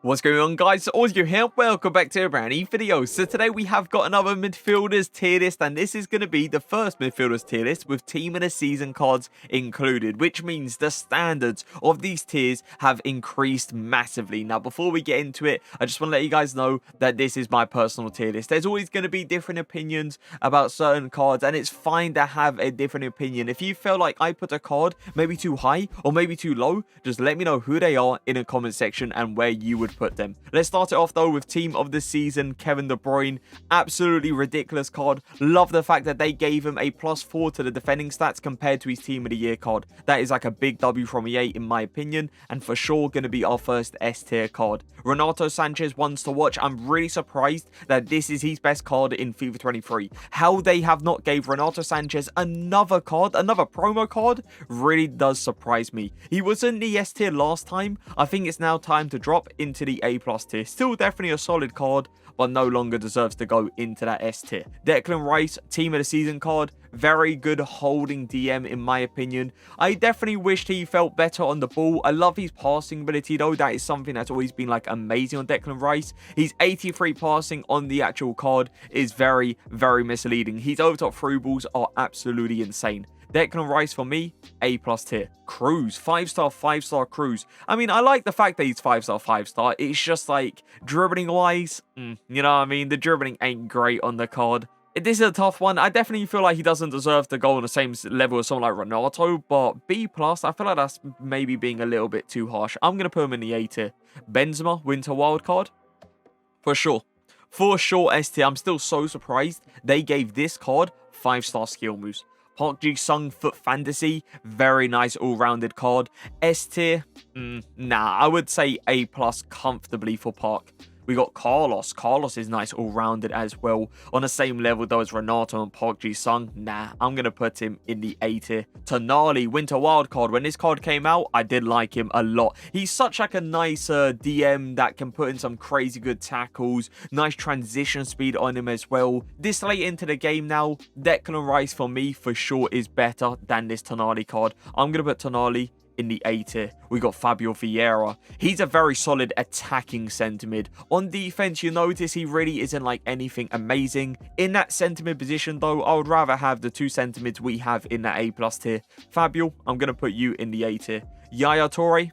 What's going on, guys? Auzio here. Welcome back to a brand new video. So today we have got another midfielders tier list, and this is going to be the first midfielders tier list with team of the season cards included, which means the standards of these tiers have increased massively. Now, before we get into it, I just want to let you guys know that this is my personal tier list. There's always going to be different opinions about certain cards, and it's fine to have a different opinion. If you feel like I put a card maybe too high or maybe too low, just let me know who they are in the comment section and where you would put them. Let's start it off though with team of the season, Kevin De Bruyne. Absolutely ridiculous card. Love the fact that they gave him a +4 to the defending stats compared to his team of the year card. That is like a big W from EA in my opinion, and for sure going to be our first S tier card. Renato Sanchez, ones to watch. I'm really surprised that this is his best card in FIFA 23. How they have not gave Renato Sanchez another card, another promo card, really does surprise me. He was in the S tier last time. I think it's now time to drop into the A+ tier. Still definitely a solid card, but no longer deserves to go into that S tier. Declan Rice, team of the season card. Very good holding DM in my opinion. I definitely wished he felt better on the ball. I love his passing ability though. That is something that's always been like amazing on Declan Rice. His 83 passing on the actual card is very, very misleading. His overtop through balls are absolutely insane. Declan Rice for me, A+ tier. Cruz, 5-star, 5-star Cruz. I mean, I like the fact that he's 5-star, 5-star. It's just like, dribbling wise, you know what I mean? The dribbling ain't great on the card. This is a tough one. I definitely feel like he doesn't deserve to go on the same level as someone like Renato, but B+, I feel like that's maybe being a little bit too harsh. I'm going to put him in the A tier. Benzema, Winter Wildcard, for sure. For sure, S tier. I'm still so surprised they gave this card 5-star skill moves. Park Ji-sung, Foot Fantasy, very nice all-rounded card. S tier, nah, I would say A+ comfortably for Park. We got Carlos. Carlos is nice all-rounded as well. On the same level though as Renato and Park Ji-sung, nah, I'm going to put him in the A tier. Tonali, Winter Wildcard. When this card came out, I did like him a lot. He's such like a nice DM that can put in some crazy good tackles. Nice transition speed on him as well. This late into the game now, Declan Rice for me for sure is better than this Tonali card. I'm going to put Tonali in the A tier. We got Fabio Vieira. He's a very solid attacking centre mid. On defense, you notice he really isn't like anything amazing. In that centre mid position though, I would rather have the two centre mids we have in that A+ tier. Fabio, I'm going to put you in the A tier. Yaya Toure,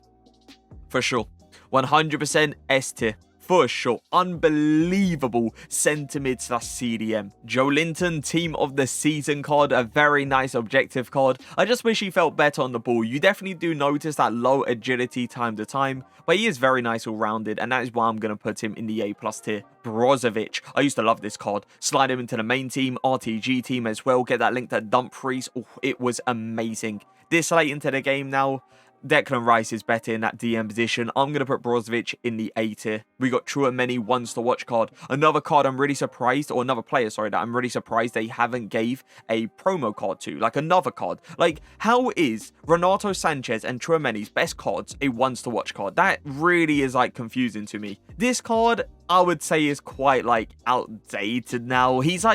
for sure. 100% S tier. For sure. Unbelievable centre mid / CDM. Joe Linton, team of the season card. A very nice objective card. I just wish he felt better on the ball. You definitely do notice that low agility time to time, but he is very nice all rounded, and that is why I'm going to put him in the A+ tier. Brozovic. I used to love this card. Slide him into the main team, RTG team as well. Get that link to Dumfries. Oh, it was amazing. This late into the game now, Declan Rice is better in that DM position. I'm going to put Brozovic in the A tier. We got Many ones to watch card. Another card I'm really surprised, or another player, sorry, that I'm really surprised they haven't gave a promo card to. Like another card. Like, how is Renato Sanchez and Many's best cards a ones to watch card? That really is like confusing to me. This card, I would say, is quite like outdated now. He's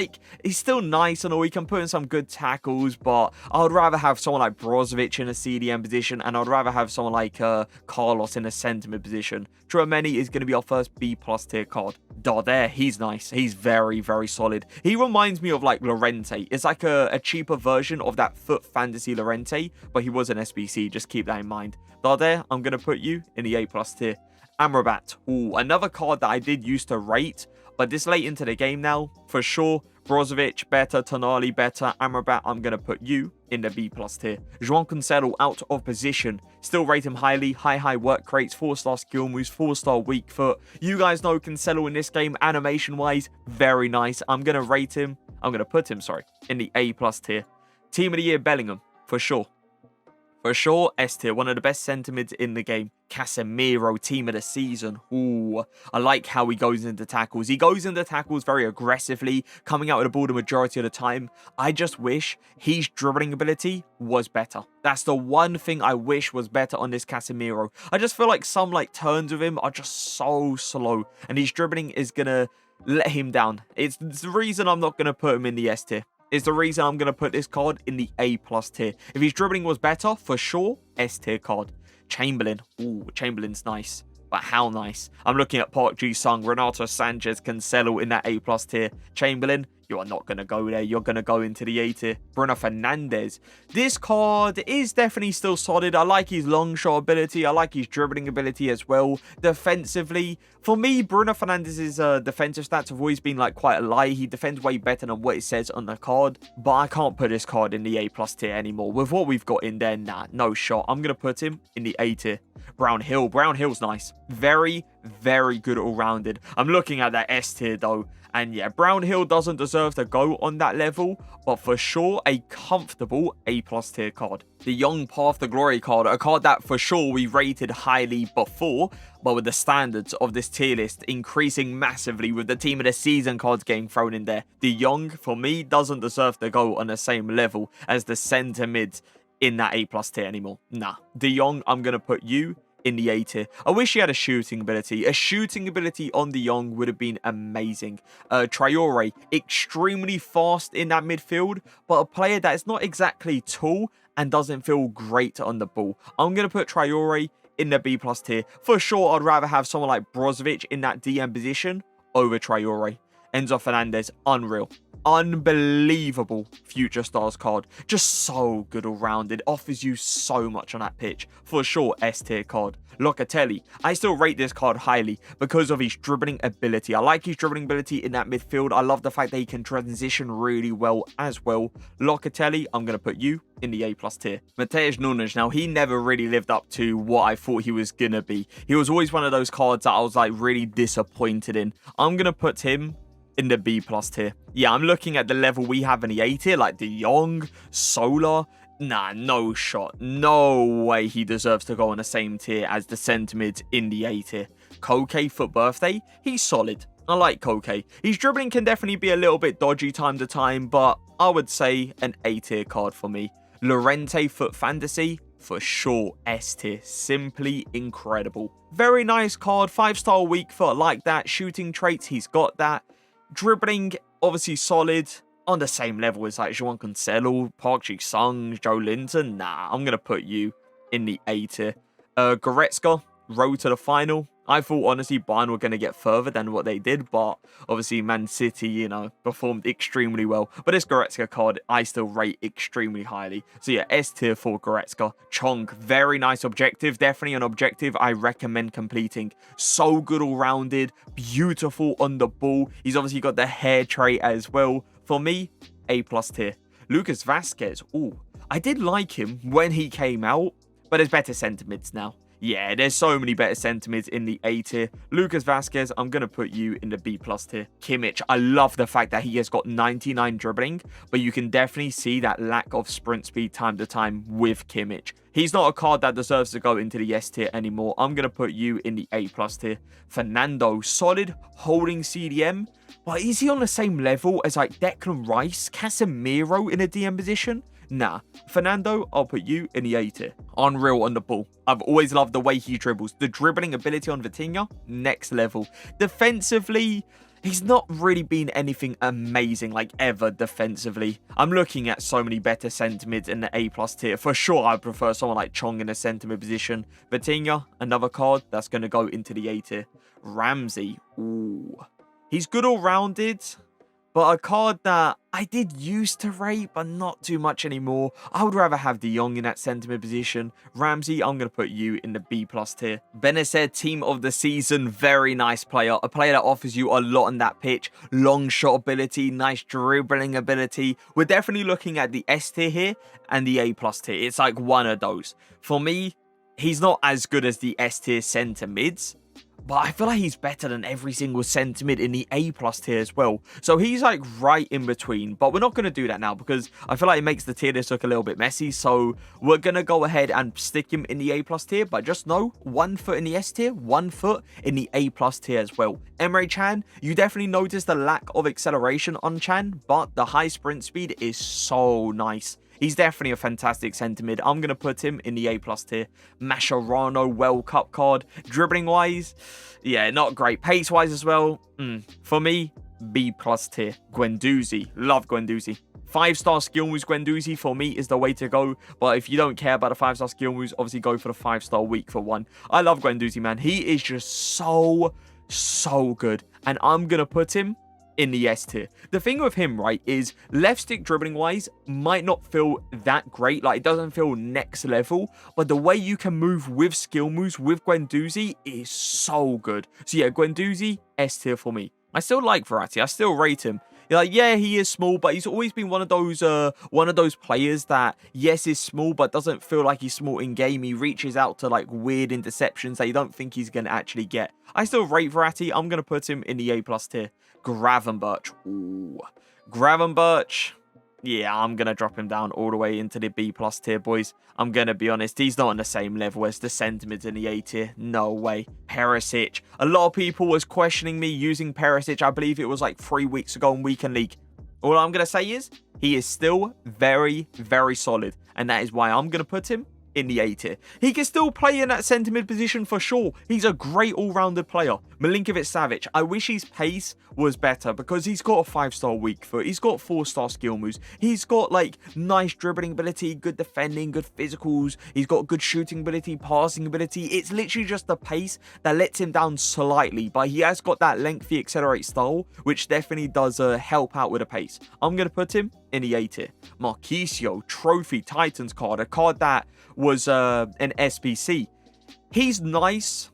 still nice and all. He can put in some good tackles, but I would rather have someone like Brozovic in a CDM position, and I'd rather have someone like Carlos in a centre mid position. Many is going to be our first B+ tier card. Darder, he's nice. He's very, very solid. He reminds me of like Llorente. It's like a cheaper version of that Foot Fantasy Llorente, but he was an SBC. Just keep that in mind. Darder, I'm going to put you in the A+ tier. Amrabat. Ooh, another card that I did used to rate, but this late into the game now, for sure, Brozovic better, Tonali better, Amrabat, I'm going to put you in the B+ tier. João Cancelo out of position. Still rate him highly. High work rates, 4-star skill moves, 4-star weak foot. You guys know Cancelo in this game, animation-wise, very nice. I'm going to put him, in the A+ tier. Team of the year, Bellingham, for sure. For sure, S tier, one of the best centre mids in the game. Casemiro, team of the season. Ooh, I like how he goes into tackles. He goes into tackles very aggressively, coming out with the ball the majority of the time. I just wish his dribbling ability was better. That's the one thing I wish was better on this Casemiro. I just feel like some turns of him are just so slow, and his dribbling is going to let him down. It's the reason I'm not going to put him in the S tier. Is the reason I'm going to put this card in the A+ tier. If his dribbling was better, for sure, S tier card. Chamberlain. Ooh, Chamberlain's nice. but how nice. I'm looking at Park Ji-sung, Renato Sanchez, Cancelo in that A+ tier. Chamberlain, you are not going to go there. You're going to go into the A tier. Bruno Fernandes. This card is definitely still solid. I like his long shot ability. I like his dribbling ability as well. Defensively, for me, Bruno Fernandes' defensive stats have always been like quite a lie. He defends way better than what it says on the card. But I can't put this card in the A+ tier anymore. With what we've got in there, nah, no shot. I'm going to put him in the A tier. Brownhill. Brownhill's nice. Very, very good all-rounded. I'm looking at that S tier though. And yeah, Brownhill doesn't deserve to go on that level, but for sure, a comfortable A+ tier card. The Young Path to Glory card, a card that for sure we rated highly before, but with the standards of this tier list increasing massively with the Team of the Season cards getting thrown in there. The Young, for me, doesn't deserve to go on the same level as the centre mids in that A+ tier anymore. Nah, De Jong, I'm going to put you in the A tier. I wish he had a shooting ability. A shooting ability on De Jong would have been amazing. Traore, extremely fast in that midfield, but a player that is not exactly tall and doesn't feel great on the ball. I'm going to put Traore in the B+ tier. For sure, I'd rather have someone like Brozovic in that DM position over Traore. Enzo Fernandez, unreal. Unbelievable future stars card. Just so good all rounded. Offers you so much on that pitch. For sure, S tier card. Locatelli. I still rate this card highly because of his dribbling ability. I like his dribbling ability in that midfield. I love the fact that he can transition really well as well. Locatelli, I'm going to put you in the A+ tier. Matheus Nunes. Now, he never really lived up to what I thought he was going to be. He was always one of those cards that I was like really disappointed in. I'm going to put him in the B+ tier. Yeah, I'm looking at the level we have in the A tier, like De Jong, Solar. Nah, no shot. No way he deserves to go on the same tier as the centre mids in the A tier. Koke, Foot Birthday, he's solid. I like Koke. His dribbling can definitely be a little bit dodgy time to time, but I would say an A tier card for me. Lorente, Foot Fantasy, for sure S tier. Simply incredible. Very nice card. 5-star weak foot, like that. Shooting traits, he's got that. Dribbling, obviously solid, on the same level as like João Cancelo, Park Ji-sung, Joe Linton. Nah, I'm going to put you in the A tier. Goretzka, road to the final. I thought, honestly, Bayern were going to get further than what they did, but obviously Man City, you know, performed extremely well. But this Goretzka card, I still rate extremely highly. So yeah, S tier for Goretzka. Chong, very nice objective. Definitely an objective I recommend completing. So good all-rounded, beautiful on the ball. He's obviously got the hair trait as well. For me, A+ tier. Lucas Vazquez, ooh, I did like him when he came out, but there's better centre mids now. Yeah, there's so many better centre mids in the A tier. Lucas Vazquez, I'm going to put you in the B+ tier. Kimmich, I love the fact that he has got 99 dribbling, but you can definitely see that lack of sprint speed time to time with Kimmich. He's not a card that deserves to go into the S tier anymore. I'm going to put you in the A+ tier. Fernando, solid, holding CDM. But is he on the same level as like Declan Rice, Casemiro in a DM position? Nah, Fernando, I'll put you in the A tier. Unreal on the ball. I've always loved the way he dribbles. The dribbling ability on Vitinha, next level. Defensively, he's not really been anything amazing, like ever defensively. I'm looking at so many better centre mids in the A+ tier. For sure, I prefer someone like Chong in a centre mid position. Vitinha, another card that's going to go into the A tier. Ramsey, ooh. He's good all-rounded, but a card that I did used to rate, but not too much anymore. I would rather have De Jong in that centre mid position. Ramsey, I'm going to put you in the B+ tier. Venice, Team of the Season, very nice player. A player that offers you a lot on that pitch. Long shot ability, nice dribbling ability. We're definitely looking at the S tier here and the A+ tier. It's like one of those. For me, he's not as good as the S tier centre mids, but I feel like he's better than every single centre mid in the A+ tier as well. So he's like right in between. But we're not going to do that now because I feel like it makes the tier list look a little bit messy. So we're going to go ahead and stick him in the A+ tier. But just know, 1 foot in the S tier, 1 foot in the A+ tier as well. Emre Can, you definitely notice the lack of acceleration on Can, but the high sprint speed is so nice. He's definitely a fantastic centre mid. I'm going to put him in the A+ tier. Mascherano, World Cup card. Dribbling-wise, yeah, not great. Pace-wise as well, for me, B+ tier. Guendouzi, love Guendouzi. 5-star skill moves Guendouzi for me is the way to go. But if you don't care about the 5-star skill moves, obviously go for the 5-star weak for one. I love Guendouzi, man. He is just so good. And I'm going to put him in the S tier. The thing with him, right, is left stick dribbling wise might not feel that great. Like, it doesn't feel next level, but the way you can move with skill moves with Guendouzi is so good. So yeah, Guendouzi, S tier for me. I still like Verratti. I still rate him. Like, yeah, he is small, but he's always been one of those players that, yes, is small, but doesn't feel like he's small in game. He reaches out to like weird interceptions that you don't think he's going to actually get. I still rate Verratti. I'm going to put him in the A+ tier. Gravenberch. Ooh. Gravenberch. Yeah, I'm going to drop him down all the way into the B+ tier, boys. I'm going to be honest. He's not on the same level as the centimeters in the A tier. No way. Perisic. A lot of people was questioning me using Perisic. I believe it was like 3 weeks ago in Weekend League. All I'm going to say is he is still very, very solid. And that is why I'm going to put him in the A tier. He can still play in that centre mid position for sure. He's a great all-rounded player. Milinkovic-Savic, I wish his pace was better because he's got a 5-star weak foot. He's got 4-star skill moves. He's got like nice dribbling ability, good defending, good physicals. He's got good shooting ability, passing ability. It's literally just the pace that lets him down slightly, but he has got that lengthy accelerate style, which definitely does help out with the pace. I'm going to put him in the A tier. Marquisio, Trophy Titans card, a card that was an SBC. He's nice,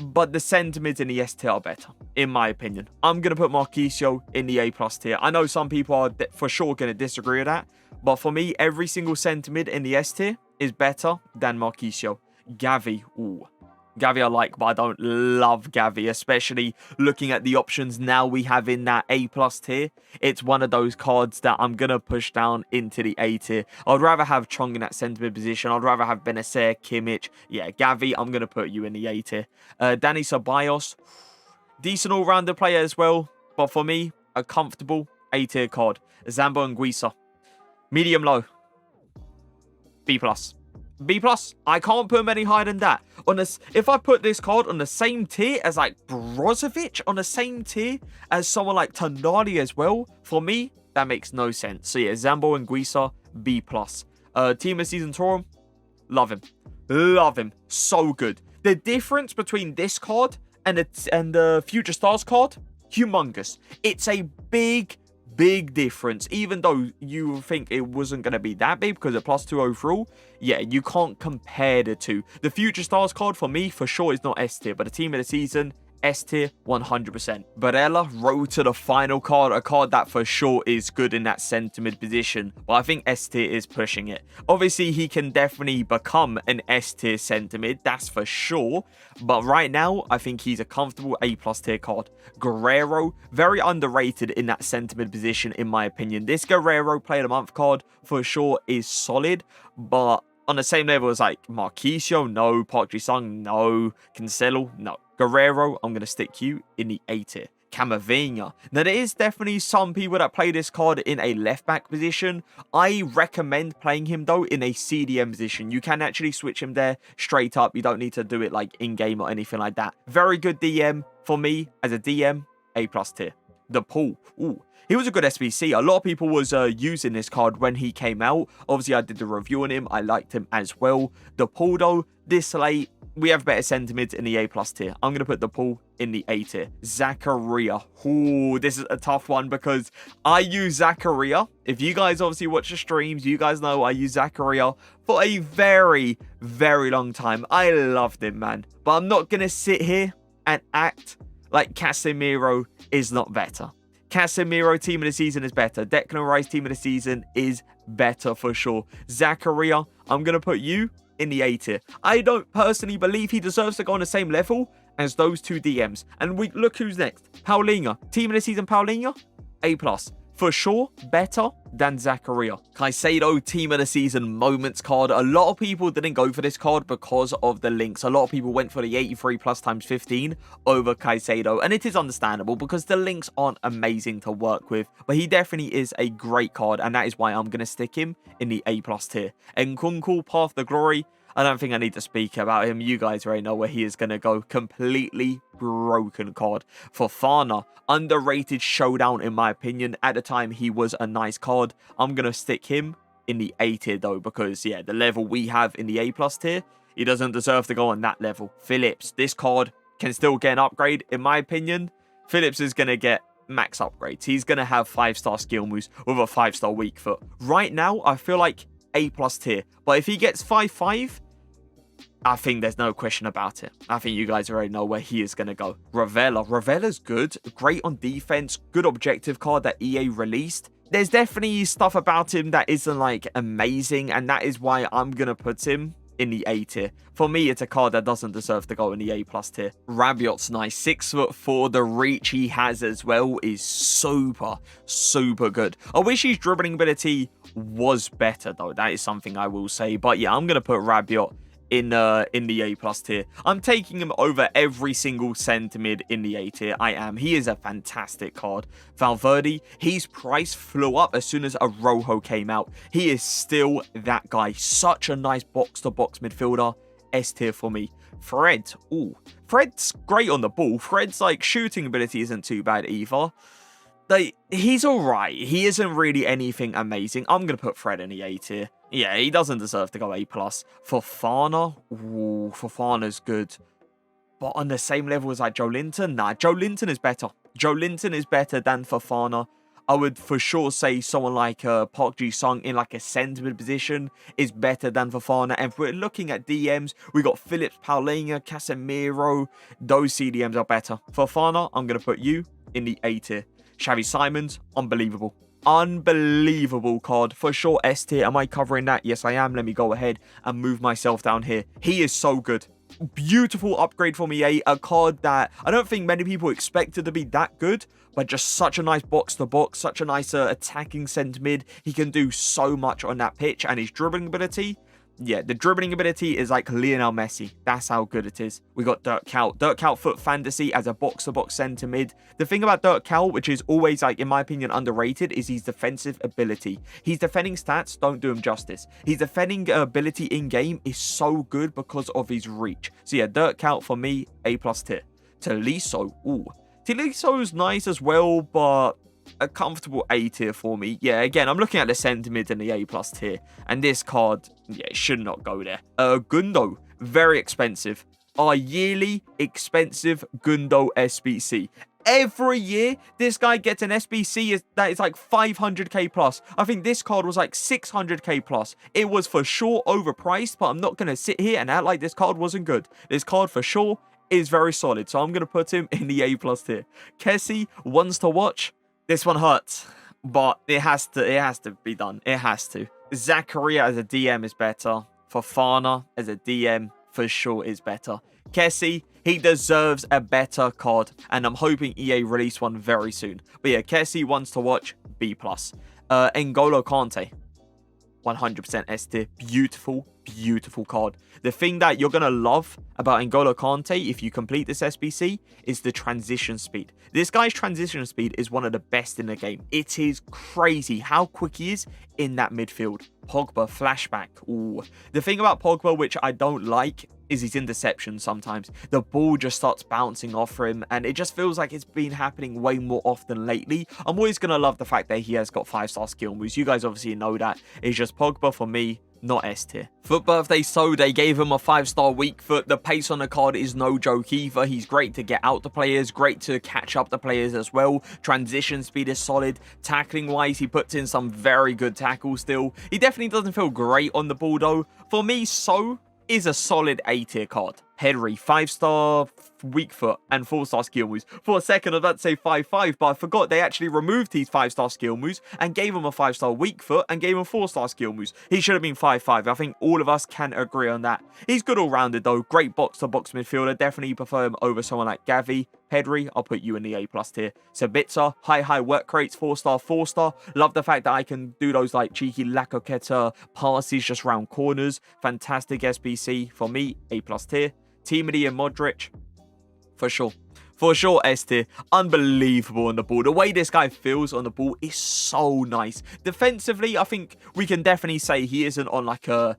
but the sentiments in the S tier are better, in my opinion. I'm going to put Marquisio in the A+ tier. I know some people are for sure going to disagree with that, but for me, every single sentiment in the S tier is better than Marquisio. Gavi, ooh. Gavi I like, but I don't love Gavi, especially looking at the options now we have in that A+ tier. It's one of those cards that I'm going to push down into the A tier. I'd rather have Chong in that centre position. I'd rather have Benacer, Kimmich. Yeah, Gavi, I'm going to put you in the A tier. Dani Ceballos, decent all-rounder player as well, but for me, a comfortable A tier card. Zambo and Guisa, medium low, B+. B+. I can't put him any higher than that. If I put this card on the same tier as like Brozovic, on the same tier as someone like Tonali as well, for me, that makes no sense. So yeah, Zambo and Guisa, B+. Team of Season Torum, love him. Love him. So good. The difference between this card and the Future Stars card, humongous. It's a big difference, even though you think it wasn't going to be that big because of +2 overall. Yeah, you can't compare the two. The Future Stars card for me for sure is not S tier, but the Team of the Season, S tier 100%. Barella, road to the final card, a card that for sure is good in that centre mid position, but I think S tier is pushing it. Obviously, he can definitely become an S tier centre mid, that's for sure, but right now, I think he's a comfortable A+ tier card. Guerrero, very underrated in that centre mid position, in my opinion. This Guerrero Player of the Month card for sure is solid, but on the same level as like Marquisio, no. Park Ji-sung, no. Cancelo, no. Guerrero, I'm going to stick you in the A tier. Camavinga. Now, there is definitely some people that play this card in a left-back position. I recommend playing him, though, in a CDM position. You can actually switch him there straight up. You don't need to do it, like, in-game or anything like that. Very good DM for me as a DM, A+ tier. The Pool. Ooh. He was a good SBC. A lot of people was using this card when he came out. Obviously, I did the review on him. I liked him as well. The Pool, though, this late, we have better sentiments in the A+ tier. I'm going to put the Pool in the A tier. Zakaria. Ooh, this is a tough one because I use Zakaria. If you guys obviously watch the streams, you guys know I use Zakaria for a very, very long time. I loved him, man. But I'm not going to sit here and act like Casemiro is not better. Casemiro Team of the Season is better. Declan Rice Team of the Season is better for sure. Zakaria, I'm going to put you in the A tier. I don't personally believe he deserves to go on the same level as those two DMs. And we look who's next. Paulinho. Team of the Season Paulinho, A+. For sure, better than Zakaria. Caicedo, Team of the Season Moments card. A lot of people didn't go for this card because of the links. A lot of people went for the 83 plus times 15 over Caicedo. And it is understandable because the links aren't amazing to work with. But he definitely is a great card. And that is why I'm going to stick him in the A+ tier. Nkunku, Path to Glory. I don't think I need to speak about him. You guys already know where he is going to go. Completely broken card. Fofana, underrated showdown in my opinion. At the time, he was a nice card. I'm going to stick him in the A tier though, because yeah, the level we have in the A+ tier, he doesn't deserve to go on that level. Phillips, this card can still get an upgrade in my opinion. Phillips is going to get max upgrades. He's going to have 5-star skill moves with a 5-star weak foot. Right now, I feel like A+ tier. But if he gets 5-5, I think there's no question about it. I think you guys already know where he is going to go. Ravella's good. Great on defense. Good objective card that EA released. There's definitely stuff about him that isn't like amazing. And that is why I'm going to put him in the A tier. For me, it's a card that doesn't deserve to go in the A+ tier. Rabiot's nice. 6'4". The reach he has as well is super, super good. I wish his dribbling ability was better though. That is something I will say. But yeah, I'm going to put Rabiot in the A+ tier. I'm taking him over every single centimid in the A tier. I am. He is a fantastic card. Valverde, his price flew up as soon as Rojo came out. He is still that guy. Such a nice box-to-box midfielder. S tier for me. Fred, ooh, Fred's great on the ball. Fred's like shooting ability isn't too bad either. He's alright. He isn't really anything amazing. I'm going to put Fred in the A tier. Yeah, he doesn't deserve to go A+. Fofana, ooh, Fofana's good. But on the same level as like Joe Linton? Nah, Joe Linton is better. Joe Linton is better than Fofana. I would for sure say someone like Park Ji-sung in like a centre position is better than Fofana. And if we're looking at DMs, we got Phillips, Paulinho, Casemiro. Those CDMs are better. Fofana, I'm going to put you in the A tier. Xavi Simons, unbelievable. Unbelievable card. For sure, S tier. Am I covering that? Yes, I am. Let me go ahead and move myself down here. He is so good. Beautiful upgrade from EA. A card that I don't think many people expected to be that good, but just such a nice box-to-box, such a nice attacking centre mid. He can do so much on that pitch, and his dribbling ability, yeah, the dribbling ability is like Lionel Messi. That's how good it is. We got Dirk Kuyt. Dirk Kuyt Foot Fantasy as a box-to-box centre mid. The thing about Dirk Kuyt, which is always, like, in my opinion, underrated, is his defensive ability. His defending stats don't do him justice. His defending ability in-game is so good because of his reach. So yeah, Dirk Kuyt for me, A+ tier. Tolisso, ooh. Tolisso's nice as well, but a comfortable A tier for me. Yeah, again, I'm looking at the centre mid and the A+ tier, and this card, yeah, it should not go there. Gundo, very expensive. Our yearly expensive Gundo SBC. Every year, this guy gets an SBC that is like 500k plus. I think this card was like 600k plus. It was for sure overpriced, but I'm not going to sit here and act like this card wasn't good. This card for sure is very solid, so I'm going to put him in the A+ tier. Kessie, ones to watch. This one hurts, but it has to be done. It has to. Zakaria as a DM is better. Fofana as a DM for sure is better. Kessie, he deserves a better card, and I'm hoping EA release one very soon. But yeah, Kessie, ones to watch, B+. N'Golo Kante, 100% S tier. Beautiful, beautiful card. The thing that you're going to love about N'Golo Kante if you complete this SBC is the transition speed. This guy's transition speed is one of the best in the game. It is crazy how quick he is in that midfield. Pogba, flashback. Ooh. The thing about Pogba, which I don't like, is his interception sometimes. The ball just starts bouncing off him, and it just feels like it's been happening way more often lately. I'm always going to love the fact that he has got 5-star skill moves. You guys obviously know that. It's just Pogba for me, not S tier. Foot birthday, so they gave him a 5-star weak foot. The pace on the card is no joke either. He's great to get out the players, great to catch up the players as well. Transition speed is solid. Tackling wise, he puts in some very good tackles still. He definitely doesn't feel great on the ball though. For me, so is a solid A tier card. Henry, 5-star weak foot and 4-star skill moves. For a second, I was about to say 5-5, but I forgot they actually removed his 5-star skill moves and gave him a 5-star weak foot and gave him 4-star skill moves. He should have been 5-5. I think all of us can agree on that. He's good all-rounded though. Great box-to-box midfielder. Definitely prefer him over someone like Gavi. Pedri, I'll put you in the A+ tier. Sabitzer, high work rates, 4-star, 4-star. Love the fact that I can do those like cheeky Lacoqueta passes just round corners. Fantastic SBC. For me, A+ tier. Team and Modric, for sure. For sure, S tier. Unbelievable on the ball. The way this guy feels on the ball is so nice. Defensively, I think we can definitely say he isn't on like a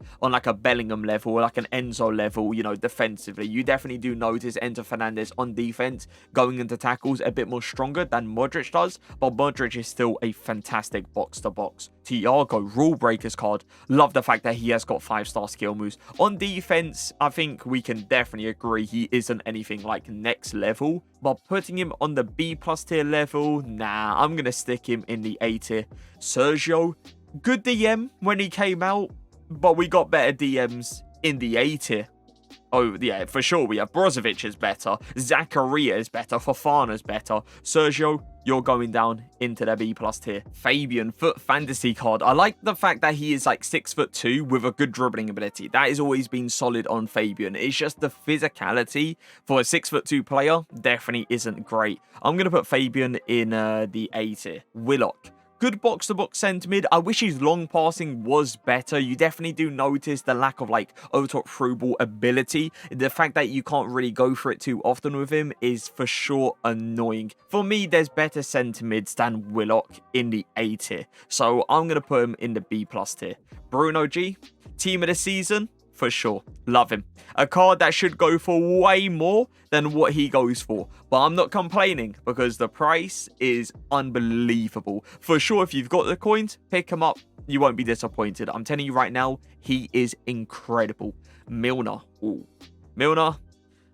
Bellingham level or like an Enzo level, you know, defensively. You definitely do notice Enzo Fernandez on defense going into tackles a bit more stronger than Modric does, but Modric is still a fantastic box-to-box. Thiago, rule breakers card. Love the fact that he has got 5-star skill moves. On defense, I think we can definitely agree he isn't anything like next level. But putting him on the B+ tier level, nah, I'm going to stick him in the A tier. Sergio, good DM when he came out, but we got better DMs in the A tier. Oh, yeah, for sure. We have Brozovic is better. Zakaria is better. Fofana is better. Sergio, you're going down into the B+ tier. Fabian, foot fantasy card. I like the fact that he is like 6'2" with a good dribbling ability. That has always been solid on Fabian. It's just the physicality for a 6'2" player definitely isn't great. I'm going to put Fabian in the A tier. Willock. Good box-to-box centre mid. I wish his long passing was better. You definitely do notice the lack of like over-top through ball ability. The fact that you can't really go for it too often with him is for sure annoying. For me, there's better centre mids than Willock in the A tier. So I'm going to put him in the B+ tier. Bruno G, team of the season. For sure. Love him. A card that should go for way more than what he goes for. But I'm not complaining because the price is unbelievable. For sure, if you've got the coins, pick him up. You won't be disappointed. I'm telling you right now, he is incredible. Milner. Ooh. Milner,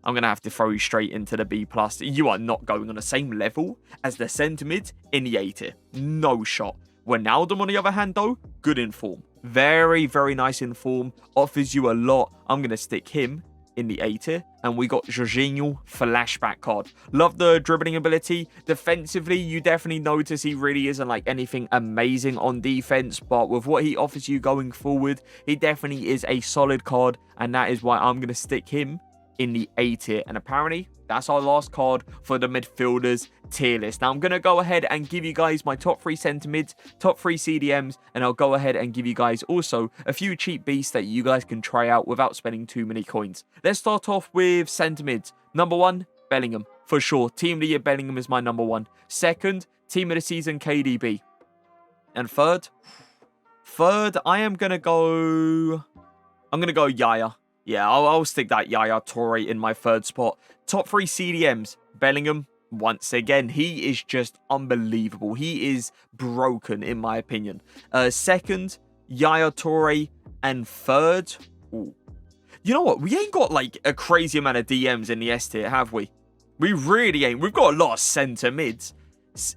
I'm going to have to throw you straight into the B+. You are not going on the same level as the centre mid in the A tier. No shot. Ronaldo, on the other hand, though, good in form. Very, very nice in form. Offers you a lot. I'm going to stick him in the A tier. And we got Jorginho flashback card. Love the dribbling ability. Defensively, you definitely notice he really isn't like anything amazing on defense. But with what he offers you going forward, he definitely is a solid card. And that is why I'm going to stick him in the A tier. And apparently, that's our last card for the midfielders tier list. Now, I'm going to go ahead and give you guys my top 3 centre mids, top 3 CDMs, and I'll go ahead and give you guys also a few cheap beasts that you guys can try out without spending too many coins. Let's start off with centre mids. Number 1, Bellingham. For sure, Team of the Year Bellingham is my number 1. Second, Team of the Season KDB. And third, I am going to go... I'm going to go Yaya. Yeah, I'll stick that Yaya Toure in my third spot. Top 3 CDMs. Bellingham, once again, he is just unbelievable. He is broken, in my opinion. Second, Yaya Toure. And third, ooh. You know what? We ain't got like a crazy amount of DMs in the S tier, have we? We really ain't. We've got a lot of centre mids.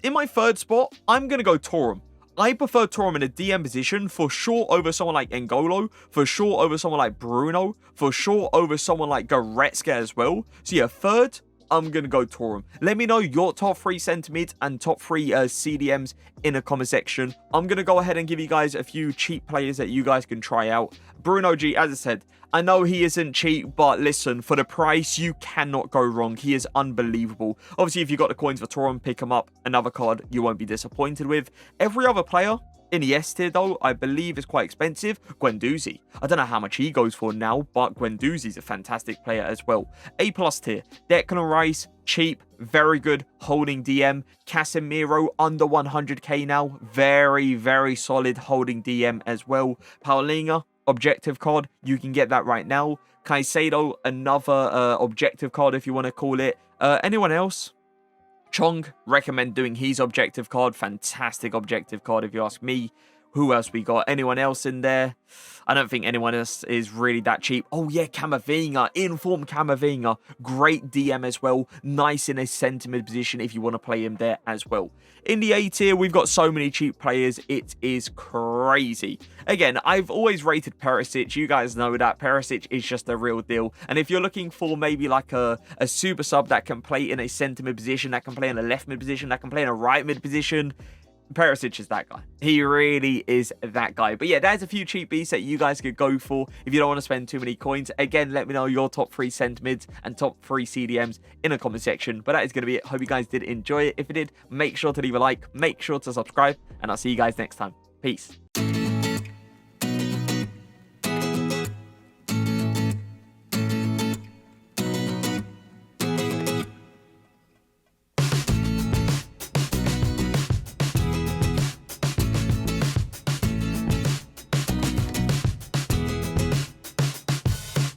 In my third spot, I'm going to go Thuram. I prefer Thuram in a DM position for sure over someone like N'Golo, for sure over someone like Bruno, for sure over someone like Goretzka as well. So yeah, third, I'm going to go Thuram. Let me know your top 3 centre mids and top 3 CDMs in the comment section. I'm going to go ahead and give you guys a few cheap players that you guys can try out. Bruno G, as I said, I know he isn't cheap, but listen, for the price, you cannot go wrong. He is unbelievable. Obviously, if you got the coins for Thuram, pick him up. Another card you won't be disappointed with. Every other player in the S tier, though, I believe is quite expensive. Guendouzi. I don't know how much he goes for now, but Guendouzi's a fantastic player as well. A+ tier. Declan Rice, cheap, very good, holding DM. Casemiro, under 100k now. Very, very solid holding DM as well. Paulinho, objective card. You can get that right now. Caicedo, another objective card if you want to call it. Anyone else? Chong, recommend doing his objective card. Fantastic objective card if you ask me. Who else we got? Anyone else in there? I don't think anyone else is really that cheap. Oh yeah, Camavinga. Inform Camavinga. Great DM as well. Nice in a centre mid position if you want to play him there as well. In the A tier, we've got so many cheap players. It is crazy. Again, I've always rated Perisic. You guys know that. Perisic is just a real deal. And if you're looking for maybe like a super sub that can play in a centre mid position, that can play in a left mid position, that can play in a right mid position, Perisic is that guy. He really is that guy. But yeah, there's a few cheap beasts that you guys could go for if you don't want to spend too many coins. Again, let me know your top 3 centre mids and top 3 CDMs in the comment section. But that is going to be it. Hope you guys did enjoy it. If you did, make sure to leave a like, make sure to subscribe, and I'll see you guys next time. Peace.